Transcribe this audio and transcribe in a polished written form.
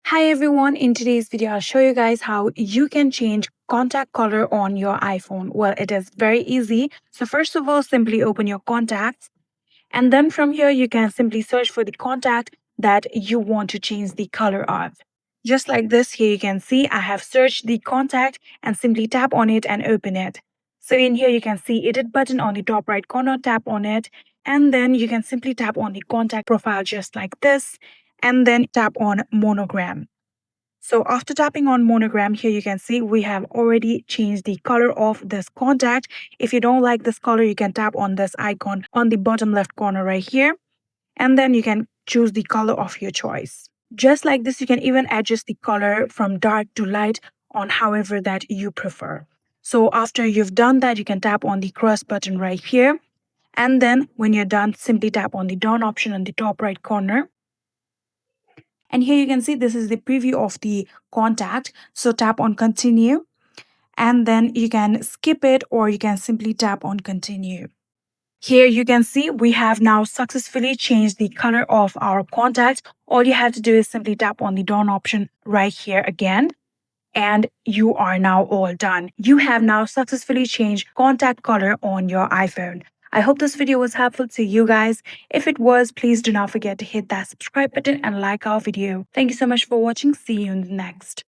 Hi everyone, in today's video I'll show you guys how you can change contact color on your iPhone. Well, it is very easy. So first of all, simply open your contacts and then from here you can simply search for the contact that you want to change the color of. Just like this, here you can see I have searched the contact and simply tap on it and open it. So in here you can see edit button on the top right corner, tap on it and then you can simply tap on the contact profile just like this and then tap on monogram. So after tapping on monogram, here you can see we have already changed the color of this contact. If you don't like this color, you can tap on this icon on the bottom left corner right here, and then you can choose the color of your choice. Just like this, you can even adjust the color from dark to light on however that you prefer. So after you've done that, you can tap on the cross button right here. And then when you're done, simply tap on the done option on the top right corner. And here you can see this is the preview of the contact. So tap on continue and then you can skip it or you can simply tap on continue. Here you can see we have now successfully changed the color of our contact. All you have to do is simply tap on the done option right here again. And you are now all done. You have now successfully changed contact color on your iPhone. I hope this video was helpful to you guys. If it was, please do not forget to hit that subscribe button and like our video. Thank you so much for watching. See you in the next.